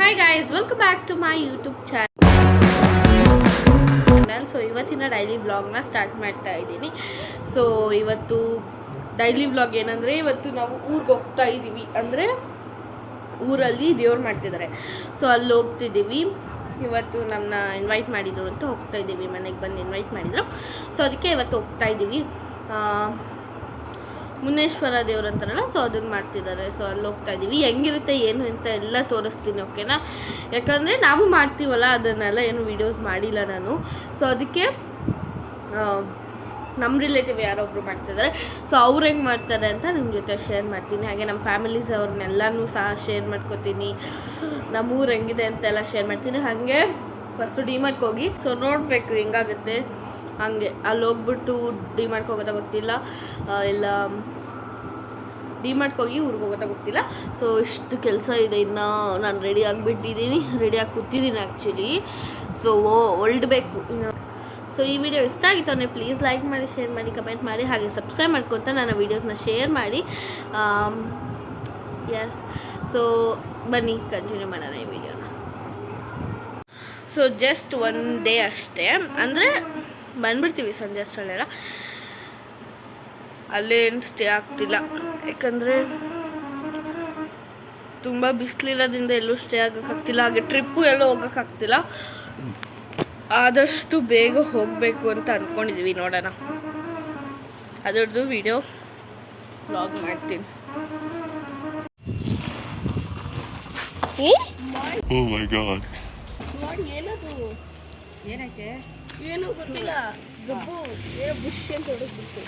Hi guys, welcome back to my YouTube channel. So ಇವತ್ತಿನ daily ವ್ಲಾಗ್ನ start ಮಾಡ್ತಾ ಇದ್ದೀನಿ. ಸೊ ಇವತ್ತು ಡೈಲಿ ವ್ಲಾಗ್ ಏನಂದರೆ, ಇವತ್ತು ನಾವು ಊರಿಗೆ ಹೋಗ್ತಾ ಇದ್ದೀವಿ. ಅಂದರೆ ಊರಲ್ಲಿ ದೇವ್ರು ಮಾಡ್ತಿದ್ದಾರೆ, ಸೊ ಅಲ್ಲಿ ಹೋಗ್ತಿದ್ದೀವಿ. ಇವತ್ತು ನಮ್ಮನ್ನ ಇನ್ವೈಟ್ ಮಾಡಿದ್ರು ಅಂತ ಹೋಗ್ತಾ ಇದ್ದೀವಿ. ಮನೆಗೆ ಬಂದು ಇನ್ವೈಟ್ ಮಾಡಿದರು, ಸೊ ಅದಕ್ಕೆ ಇವತ್ತು ಹೋಗ್ತಾ ಇದ್ದೀವಿ. ಮುನೇಶ್ವರ ದೇವ್ರು ಅಂತಾರಲ್ಲ, ಸೊ ಅದನ್ನು ಮಾಡ್ತಿದ್ದಾರೆ. ಸೊ ಅಲ್ಲಿ ಹೋಗ್ತಾ ಇದ್ದೀವಿ. ಹೆಂಗಿರುತ್ತೆ ಏನು ಅಂತ ಎಲ್ಲ ತೋರಿಸ್ತೀನಿ, ಓಕೆನಾ? ಯಾಕಂದರೆ ನಾವು ಮಾಡ್ತೀವಲ್ಲ, ಅದನ್ನೆಲ್ಲ ಏನು ವೀಡಿಯೋಸ್ ಮಾಡಿಲ್ಲ ನಾನು. ಸೊ ಅದಕ್ಕೆ ನಮ್ಮ ರಿಲೇಟಿವ್ ಯಾರೊಬ್ಬರು ಮಾಡ್ತಿದ್ದಾರೆ, ಸೊ ಅವ್ರು ಹೆಂಗೆ ಮಾಡ್ತಾರೆ ಅಂತ ನಿಮ್ಮ ಜೊತೆ ಶೇರ್ ಮಾಡ್ತೀನಿ. ಹಾಗೆ ನಮ್ಮ ಫ್ಯಾಮಿಲೀಸ್ ಅವ್ರನ್ನೆಲ್ಲನೂ ಸಹ ಶೇರ್ ಮಾಡ್ಕೋತೀನಿ. ನಮ್ಮೂರು ಹೆಂಗಿದೆ ಅಂತೆಲ್ಲ ಶೇರ್ ಮಾಡ್ತೀನಿ. ಹಾಗೆ ಫಸ್ಟು ಡಿಮಾರ್ಟ್ಗೆ ಹೋಗಿ ಸೊ ನೋಡಬೇಕು ಹೆಂಗಾಗುತ್ತೆ. ಹಂಗೆ ಅಲ್ಲಿ ಹೋಗ್ಬಿಟ್ಟು ಡಿಮಾರ್ಟ್ಗೆ ಹೋಗೋದ ಗೊತ್ತಿಲ್ಲ, ಇಲ್ಲ ಡಿಮಾರ್ಟ್ಗೆ ಹೋಗಿ ಊರಿಗೆ ಹೋಗೋದ ಗೊತ್ತಿಲ್ಲ. ಸೊ ಇಷ್ಟು ಕೆಲಸ ಇದೆ. ಇನ್ನು ನಾನು ರೆಡಿ ಆಗಿಬಿಟ್ಟಿದ್ದೀನಿ, ರೆಡಿಯಾಗಿ ಕೂತಿದ್ದೀನಿ ಆ್ಯಕ್ಚುಲಿ. ಸೊ ಹೊರಡಬೇಕು ಇನ್ನು. ಸೊ ಈ ವಿಡಿಯೋ ಇಷ್ಟ ಆಗಿತ್ತು ಅಂದರೆ ಪ್ಲೀಸ್ ಲೈಕ್ ಮಾಡಿ, ಶೇರ್ ಮಾಡಿ, ಕಮೆಂಟ್ ಮಾಡಿ, ಹಾಗೆ ಸಬ್ಸ್ಕ್ರೈಬ್ ಮಾಡ್ಕೊತ ನನ್ನ ವೀಡಿಯೋಸ್ನ ಶೇರ್ ಮಾಡಿ. ಎಸ್, ಸೊ ಬನ್ನಿ ಕಂಟಿನ್ಯೂ ಮಾಡೋಣ ಈ ವಿಡಿಯೋನ. ಸೊ ಜಸ್ಟ್ ಒನ್ ಡೇ ಅಷ್ಟೇ, ಅಂದರೆ ಬಂದ್ಬಿಡ್ತೀವಿ ಸಂಜೆ ಅಷ್ಟರಲ್ಲೆಲ್ಲ. ಅಲ್ಲೇನು ಸ್ಟೇ ಆಗ್ತಿಲ್ಲ, ಯಾಕಂದರೆ ತುಂಬ ಬಿಸಿಲಿರೋದ್ರಿಂದ ಎಲ್ಲೂ ಸ್ಟೇ ಆಗೋಕ್ಕಾಗ್ತಿಲ್ಲ. ಹಾಗೆ ಟ್ರಿಪ್ಪು ಎಲ್ಲೂ ಹೋಗೋಕ್ಕಾಗ್ತಿಲ್ಲ. ಆದಷ್ಟು ಬೇಗ ಹೋಗಬೇಕು ಅಂತ ಅಂದ್ಕೊಂಡಿದ್ದೀವಿ. ನೋಡೋಣ, ಅದರದ್ದು ವಿಡಿಯೋ ವ್ಲಾಗ್ ಮಾಡ್ತೀನಿ. Oh my god. ನೋಡಿ ಏನದು, ಏನಕ್ಕೆ ಏನೋ ಗೊತ್ತಿಲ್ಲ. ಗಬ್ಬು ಏನೋ ಬುಷ್ ಅಂತ ಹೊಡೆದ್ಬಿಟ್ಟು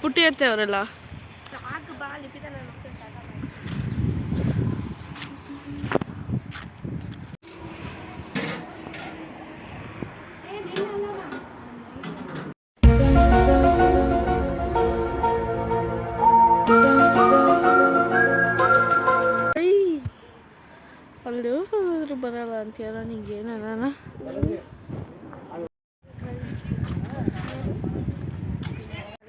ಪುಟ್ಟಿ ಇರ್ತೆ ಅವರೆಲ್ಲ. ಒಂದು ದಿವಸ ಬರಲ್ಲ ಅಂತೀಯ ನನಗೇನ.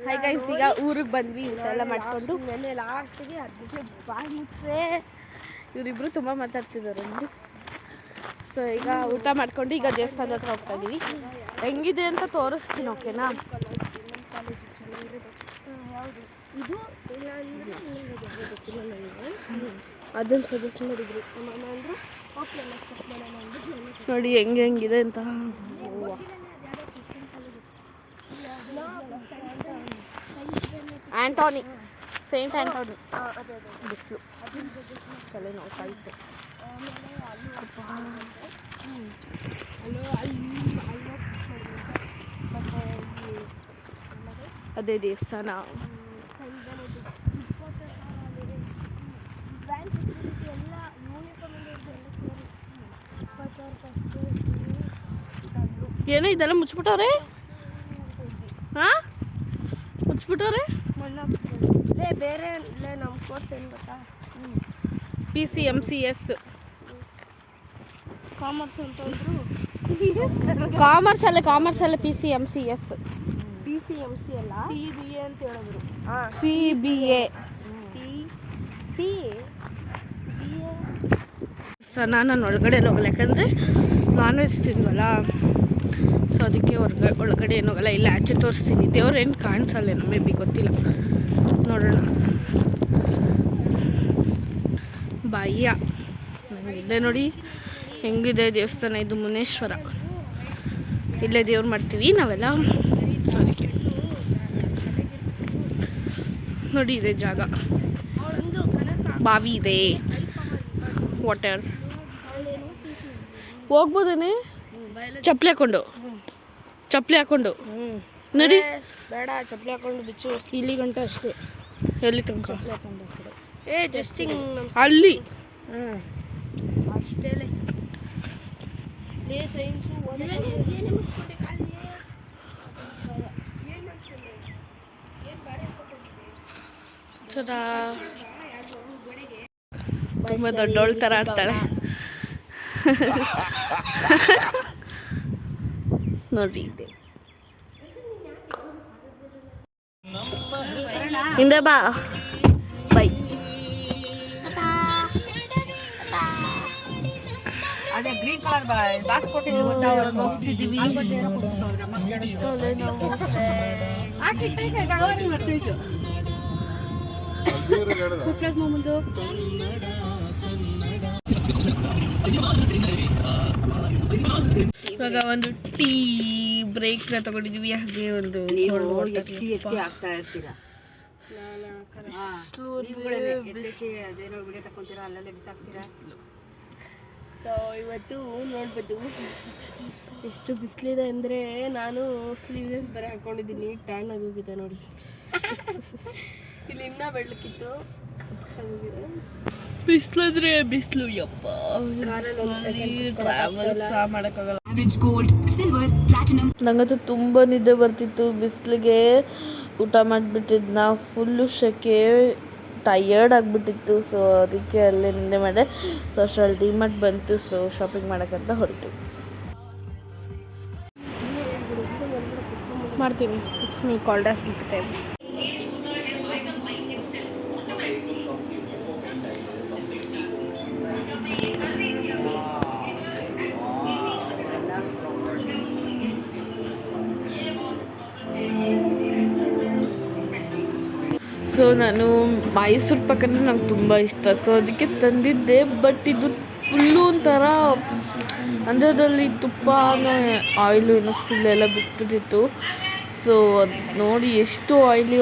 ಹೈ ಗೈಸ್, ಈಗ ಊರಿಗೆ ಬಂದ್ವಿ. ಊಟ ಎಲ್ಲ ಮಾಡ್ಕೊಂಡು ನೆನ್ನೆ ಲಾಸ್ಟಿಗೆ ಅದಕ್ಕೆ ಬಾಯಿ ಮುಚ್ಚೆ ಇವರಿಬ್ರು ತುಂಬ ಮಾತಾಡ್ತಿದ್ದಾರೆ ಅಂದು. ಸೊ ಈಗ ಊಟ ಮಾಡ್ಕೊಂಡು ಈಗ ದೇವಸ್ಥಾನದ ಹತ್ರ ಹೋಗ್ತಾ ಇದ್ದೀವಿ. ಹೆಂಗಿದೆ ಅಂತ ತೋರಿಸ್ತೀನಿ, ಓಕೆನಾ? ಅದನ್ನು ಸಜೆಸ್ಟ್ ಮಾಡಿದ್ರು ನೋಡಿ ಹೆಂಗಿದೆ ಅಂತ. ಆಂಟೋನಿ, ಸೇಂಟ್ ಆಂಟೋನಿ. ಬಿಸಿಲು, ತಲೆ ನೋವಾಯ್ತು. ಅದೇ ದೇವಸ್ಥಾನ. ಏನೋ ಇದೆಲ್ಲ ಮುಚ್ಚಿಬಿಟ್ಟವ್ರೆ. ಹಾಂ, ಮುಚ್ಚಿಬಿಟ್ಟವ್ರೆ. ಬೇರೆ ನಮ್ಮ ಕೋರ್ಸ್ ಏನು ಗೊತ್ತಾ, PCMCS ಕಾಮರ್ಸ್ ಅಂತ ಅಂದರು. ಕಾಮರ್ಸ್ ಅಲ್ಲ PCMCS. PCMC ಅಲ್ಲ, CBA ಅಂತ ಹೇಳಿದ್ರು. CBA. ನಾನು ಒಳಗಡೆ ಹೋಗಲ್ಲ, ಯಾಕಂದರೆ ನಾನ್ ವೆಜ್ ತಿಂದ್ವಲ್ಲ. ಸೊ ಅದಕ್ಕೆ ಒಳಗಡೆ ಏನು ಹೋಗಲ್ಲ. ಇಲ್ಲ ಆಚೆ ತೋರಿಸ್ತೀನಿ. ದೇವ್ರೇನು ಕಾಣಿಸಲ್ಲೇನೋ, ಮೇ ಬಿ, ಗೊತ್ತಿಲ್ಲ, ನೋಡೋಣ. ಭಯ ನನಗಿದೆ. ನೋಡಿ ಹೆಂಗಿದೆ ದೇವಸ್ಥಾನ. ಇದು ಮುನೇಶ್ವರ. ಇಲ್ಲೇ ದೇವ್ರು ಮಾಡ್ತೀವಿ ನಾವೆಲ್ಲ. ಅದಕ್ಕೆ ನೋಡಿ ಇದೆ ಜಾಗ, ಬಾವಿ ಇದೆ, ವಾಟರ್. ಹೋಗ್ಬೋದೇನೆ ಚಪ್ಪಲಿ ಹಾಕೊಂಡು ನೋಡಿ. ಬೇಡ ಚಪ್ಪಲಿ ಹಾಕೊಂಡು ಬಿಚ್ಚು. ಇಲ್ಲಿ ಗಂಟ ಅಷ್ಟೇ. ಎಲ್ಲಿ ತನಕ? ಜಸ್ಟ್ ಅಲ್ಲಿ ಅಷ್ಟೇ. ತುಂಬ ದೊಡ್ಡೋಳ್ ಥರ ಆಡ್ತಾಳೆ ನೋಡಿ. ಹಿಂದೆ ಬಾ. ಬೈ. ಅದೇ ಗ್ರೀನ್ ಕಲರ್ ಬಾಕ್ಸ್ ಕೊಟ್ಟಿದ್ದು ಹೋಗ್ತಿದ್ದೀವಿ. ಇವಾಗ ಒಂದು ಟೀ ಬ್ರೇಕ್ ತಗೊಂಡಿದೀವಿ. ಹಾಗೆ ಒಂದು ಆಗ್ತಾ ಇರ್ತೀರಾ. ಅದೇನೋ ವಿಡಿಯೋ ತಗೊಂತೀರಾ, ಅಲ್ಲಲ್ಲೇ ಬಿಸಾಕ್ತೀರಾ. ಸೊ ಇವತ್ತು ನೋಡ್ಬೋದು ಎಷ್ಟು ಬಿಸಿಲಿದೆ ಅಂದರೆ ನಾನು ಸ್ಲೀವ್ಲೆಸ್ ಬೇರೆ ಹಾಕೊಂಡಿದ್ದೀನಿ. ಟ್ಯಾನ್ ಆಗೋಗಿದೆ ನೋಡಿ. ಇಲ್ಲಿ ಇನ್ನೂ ಬೆಳ್ಳಕ್ಕಿತ್ತು, ಕಪ್ಪಾಗೋಗಿದೆ. ಬಿಸಿಲಾದ್ರೆ ಬಿಸಿಲು ಯಪ್ಪ. ನಂಗಂತೂ ತುಂಬ ನಿದ್ದೆ ಬರ್ತಿತ್ತು ಬಿಸಿಲಿಗೆ. ಊಟ ಮಾಡಿಬಿಟ್ಟಿದ್ನ, ಫುಲ್ಲು ಸೆಕೆ, ಟಯರ್ಡ್ ಆಗಿಬಿಟ್ಟಿತ್ತು. ಸೊ ಅದಕ್ಕೆ ಅಲ್ಲೇ ನಿದ್ದೆ ಮಾಡಿದೆ. ಸೊ ಅಷ್ಟರಲ್ಲಿ ಡಿಮಾರ್ಟ್ ಬಂತು. ಸೊ ಶಾಪಿಂಗ್ ಮಾಡೋಕ್ಕಂತ ಹೊರಟು ಮಾಡ್ತೀನಿ. It's me called as sleep time. So ನಾನು ಮೈಸೂರು ಪಾಕ್ ಅಂದರೆ ನಂಗೆ ತುಂಬ ಇಷ್ಟ. ಸೊ ಅದಕ್ಕೆ ತಂದಿದ್ದೆ. ಬಟ್ ಇದು ಫುಲ್ಲು ಒಂಥರ ಅಂದರೆ ಅದರಲ್ಲಿ ತುಪ್ಪ ಆಯಿಲು ಏನೋ ಫುಲ್ ಎಲ್ಲ ಬಿಟ್ಬಿಟ್ಟಿತ್ತು. ಸೊ ಅದು ನೋಡಿ ಎಷ್ಟು ಆಯ್ಲಿ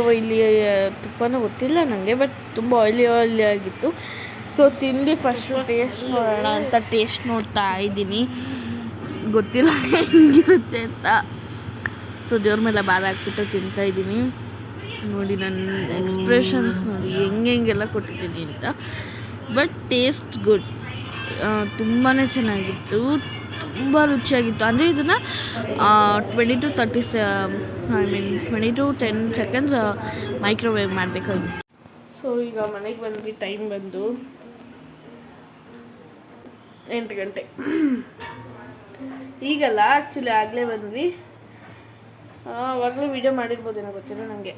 ತುಪ್ಪನೂ ಗೊತ್ತಿಲ್ಲ ನನಗೆ, ಬಟ್ ತುಂಬ ಆಯ್ಲಿ ಆಗಿತ್ತು. ಸೊ ತಿಂದು ಫಸ್ಟ್ ಟೇಸ್ಟ್ ನೋಡೋಣ ಅಂತ ಟೇಸ್ಟ್ ನೋಡ್ತಾ ಇದ್ದೀನಿ. ಗೊತ್ತಿಲ್ಲ ಹೆಂಗಿರುತ್ತೆ ಅಂತ. ಸೊ ದೇವ್ರ ಮೇಲೆ ಭಾರ ಹಾಕ್ಬಿಟ್ಟು ತಿಂತಾಯಿದ್ದೀನಿ. ನೋಡಿ ನನ್ನ ಎಕ್ಸ್ಪ್ರೆಷನ್ಸ್ ನೋಡಿ ಹೆಂಗೆಲ್ಲ ಕೊಟ್ಟಿದ್ದೀನಿ ಅಂತ. ಬಟ್ ಟೇಸ್ಟ್ ಗುಡ್, ತುಂಬಾ ಚೆನ್ನಾಗಿತ್ತು, ತುಂಬ ರುಚಿಯಾಗಿತ್ತು. ಅಂದರೆ ಇದನ್ನು 20 to 10 ಸೆಕೆಂಡ್ಸ್ ಮೈಕ್ರೋವೇವ್ ಮಾಡಬೇಕಾಗಿತ್ತು. ಸೊ ಈಗ ಮನೆಗೆ ಬಂದ್ವಿ. ಟೈಮ್ ಬಂದು 8 ಗಂಟೆ. ಈಗಲ್ಲ ಆ್ಯಕ್ಚುಲಿ ಆಗಲೇ ಬಂದ್ವಿ. ಆವಾಗಲೇ ವೀಡಿಯೋ ಮಾಡಿರ್ಬೋದೇನೋ ಗೊತ್ತಿಲ್ಲ ನನಗೆ.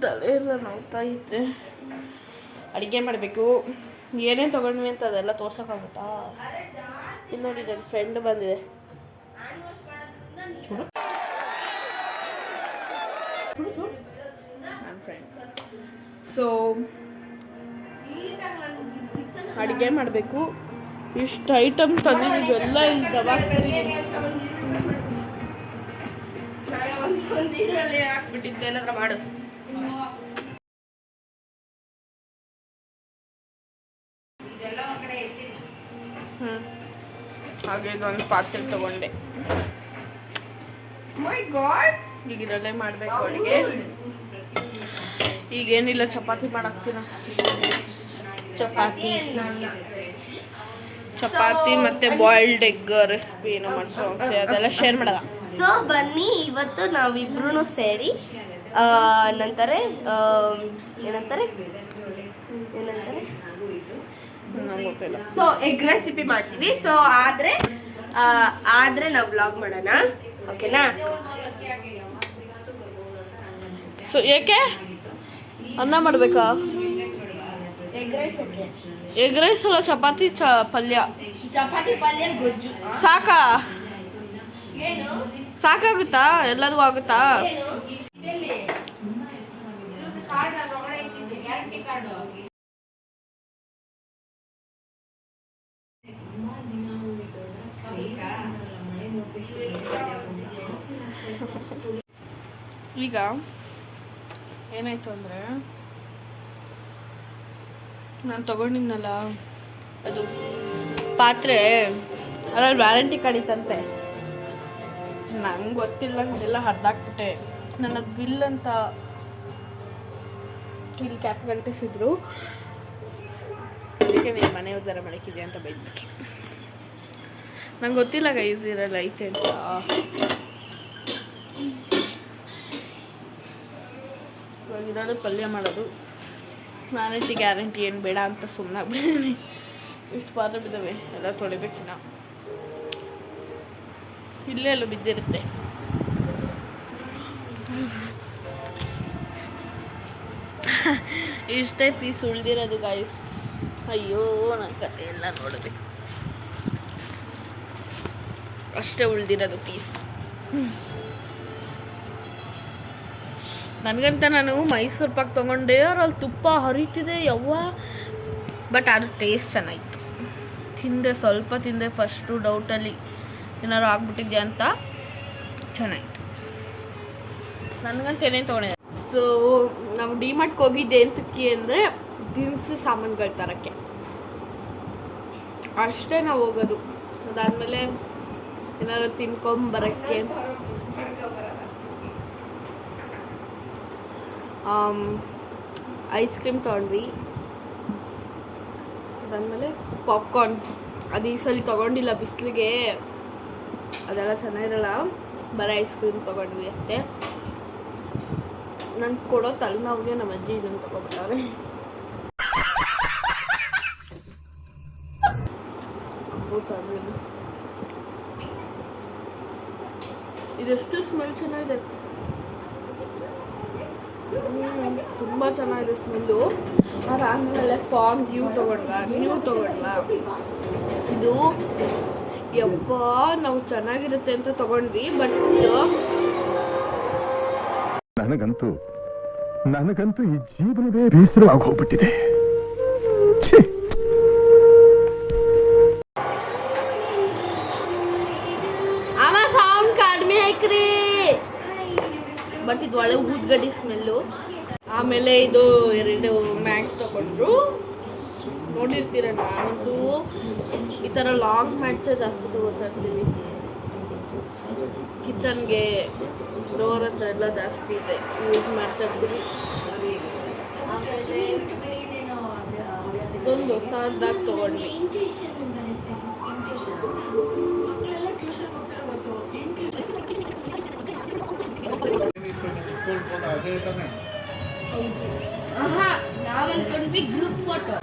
ತಲೆ ಎಲ್ಲ ನೋವ್ತಾ ಇದ್ದೆ. ಅಡುಗೆ ಮಾಡಬೇಕು. ಏನೇನು ತೊಗೊಂಡ್ವಿ ಅಂತ ಅದೆಲ್ಲ ತೋರ್ಸೋಕ್ಕಾಗುತ್ತಾ? ಇದು ನೋಡಿ ನನ್ನ ಫ್ರೆಂಡ್ ಬಂದಿದೆ. ನನ್ನ ಫ್ರೆಂಡ್. ಸೊ ಅಡುಗೆ ಮಾಡಬೇಕು. ಇಷ್ಟು ಐಟಮ್ ತಂದಿದ್ದೀವಿ ಎಲ್ಲ ಇಲ್ಲಿ ಒಂದು ಈರುಳ್ಳಿ ಹಾಕ್ಬಿಟ್ಟಿದ್ದೆ. ಏನಾದ್ರು ಮಾಡು. ಹಾಗೆ ಇದೊಂದು ಪಾತ್ರೆ ತಗೊಂಡೆ. ಈಗ ಇದರಲ್ಲೇ ಮಾಡಬೇಕು ಅಡುಗೆ. ಈಗೇನಿಲ್ಲ, ಚಪಾತಿ ಮಾಡಾಕ್ತೀನಿ ಅಷ್ಟೇ. ಚಪಾತಿ ಮತ್ತು ಬಾಯ್ಲ್ಡ್ ಎಗ್ ರೆಸಿಪಿ ಏನೋ ಮಾಡ್ಸೋ ಅದೆಲ್ಲ ಶೇರ್ ಮಾಡೋಣ. ಸೊ ಬನ್ನಿ, ಇವತ್ತು ನಾವಿಬ್ರು ಸೇರಿ ಏನಂತಾರೆ ಸೊ ಎಗ್ ರೆಸಿಪಿ ಮಾಡ್ತೀವಿ. ಸೊ ಆದ್ರೆ ನಾವು ವ್ಲಾಗ್ ಮಾಡೋಣ, ಓಕೆನಾ? ಸೊ ಏಕೆ ಅನ್ನ ಮಾಡಬೇಕಾ? ಎಗ್ ರೈಸ್ ಅಲ್ಲ, ಚಪಾತಿ ಪಲ್ಯ ಗೊಜ್ಜು ಸಾಕಾಗುತ್ತಾ? ಎಲ್ಲರಿಗೂ ಆಗುತ್ತಾ? ಈಗ ಏನಾಯ್ತು ಅಂದರೆ ನಾನು ತಗೊಂಡಿದ್ನಲ್ಲ ಅದು ಪಾತ್ರೆ ಅದ್ರಲ್ಲಿ ವ್ಯಾರಂಟಿ ಕಾರ್ಡ್ ಇತ್ತಂತೆ. ನಂಗೆ ಗೊತ್ತಿಲ್ಲ, ಅದೆಲ್ಲ ಹರಿದಾಕ್ಬಿಟ್ಟೆ. ನನ್ನ ಬಿಲ್ ಅಂತ ಇಲ್ಲಿ ಕ್ಯಾಪ್ ಗಂಟಿಸಿದ್ರು. ಅದಕ್ಕೆ ನೀವು ಮನೆ ಉದ್ಧಾರ ಮಾಡಕ್ಕಿದೆ ಅಂತ ಬೈದ್ಬಿಟ್ಟು. ನಂಗೆ ಗೊತ್ತಿಲ್ಲ ಗೈಸ್ ಇರಲ್ಲ ಐತೆ ಅಂತ. ಇವಾಗ ಇರೋದು ಪಲ್ಯ ಮಾಡೋದು. ವ್ಯಾರಂಟಿ ಗ್ಯಾರಂಟಿ ಏನು ಬೇಡ ಅಂತ ಸುಮ್ಮನಾಗ್ಬಿಟ್ಟಿದ್ದೀನಿ. ಇಷ್ಟು ಪಾತ್ರೆ ಬಿದ್ದಾವೆ, ಎಲ್ಲ ತೊಳಿಬೇಕಿನ್ನ. ಇಲ್ಲೇ ಎಲ್ಲ ಬಿದ್ದಿರುತ್ತೆ. ಇಷ್ಟೇ ಪೀಸ್ ಉಳ್ದಿರೋದು ಗಾಯ್ಸ್. ಅಯ್ಯೋ ನನ್ನ ಕತೆ ಎಲ್ಲ ನೋಡಬೇಕು. ಅಷ್ಟೇ ಉಳ್ದಿರೋದು ಪೀಸ್. ನನಗಂತ ನಾನು ಮೈಸೂರು ಪಾಕ್ ತೊಗೊಂಡೆ, ಅದ್ರಲ್ಲಿ ತುಪ್ಪ ಹರಿತಿದೆ ಯವ್ವ. ಬಟ್ ಅದು ಟೇಸ್ಟ್ ಚೆನ್ನಾಗಿತ್ತು. ತಿಂದೆ, ಸ್ವಲ್ಪ ತಿಂದೆ ಫಸ್ಟು ಡೌಟಲ್ಲಿ ಏನಾದ್ರು ಆಗ್ಬಿಟ್ಟಿದ್ಯಾ ಅಂತ. ಚೆನ್ನಾಗಿತ್ತು. ನನಗಂತ ಏನೇನು ತೊಗೊಂಡಿದ್ದೆ. ಸೊ ನಾವು ಡಿಮಾರ್ಟ್ಗೆ ಹೋಗಿದ್ದೆ ಅಂತಕ್ಕೆ ಅಂದರೆ ದಿನಸಿ ಸಾಮಾನುಗಳು ತರೋಕ್ಕೆ ಅಷ್ಟೇ ನಾವು ಹೋಗೋದು. ಅದಾದಮೇಲೆ ಏನಾದ್ರು ತಿನ್ಕೊಂಬರೋಕ್ಕೆ ಐಸ್ ಕ್ರೀಮ್ ತೊಗೊಂಡ್ವಿ. ಅದಾದಮೇಲೆ ಪಾಪ್ಕಾರ್ನ್. ಅದು ಈ ಸಲ ತೊಗೊಂಡಿಲ್ಲ ಬಿಸಿಲಿಗೆ, ಅದೆಲ್ಲ ಚೆನ್ನಾಗಿರಲ್ಲ. ಬರೀ ಐಸ್ ಕ್ರೀಮ್ ತೊಗೊಂಡ್ವಿ ಅಷ್ಟೇ. ನಾನು ಕೊಡೋ ತಲೆನೋವಿಗೆ ನಮ್ಮ ಅಜ್ಜಿ ಇದನ್ನು ತೊಗೊಬಿಟ್ಟವ್ರೆ. ಇದೆಷ್ಟು ಸ್ಮೆಲ್ ಚೆನ್ನಾಗಿದೆ, ತುಂಬ ಚೆನ್ನಾಗಿದೆ ಸ್ಮೆಲ್ಲು. ಅದಾದಮೇಲೆ ಫಾಗ್ ನ್ಯೂ ತೊಗೊಂಡ್ವಾ. ಇದು ಯಪ್ಪ ನಾವು ಚೆನ್ನಾಗಿರುತ್ತೆ ಅಂತ ತೊಗೊಂಡ್ವಿ. ಬಟ್ ನನಗಂತೂ ಈ ಜೀವನವೇ ಬೇಸರವಾಗಿ ಹೋಗ್ಬಿಟ್ಟಿದೆ. ಅಮ್ಮ ಸೌಂಡ್ ಕಡಿಮೆ ಹಾಕ್ರಿ. ಬಟ್ ಇದು ಒಳ್ಳೆ ಊದ್ಗಡ್ಡಿ ಸ್ಮೆಲ್ಲು. ಆಮೇಲೆ ಇದು 2 ಮ್ಯಾಟ್ ತಗೊಂಡ್ರು. ನೋಡಿರ್ತೀರ, ನಾನಂತೂ ಈ ಥರ ಲಾಂಗ್ ಮ್ಯಾಟ್ಸೇ ಜಾಸ್ತಿ ತಗೋತಾಯಿರ್ತೀವಿ. ಕಿಚನ್ಗೆ ಡೋರ್ ಹತ್ರ ಎಲ್ಲ ಜಾಸ್ತಿ ಇದೆ ಯೂಸ್ ಮಾಡ್ತಾ ಇರ್ತೀವಿ. ಆಮೇಲೆ ಇದೊಂದು ಹೊಸದಾಗಿ ತೊಗೊಂಡ್ವಿ. ನಾವನ್ಕೊಂಡ್ವಿ ಗ್ರೂಪ್ ಫೋಟೋ.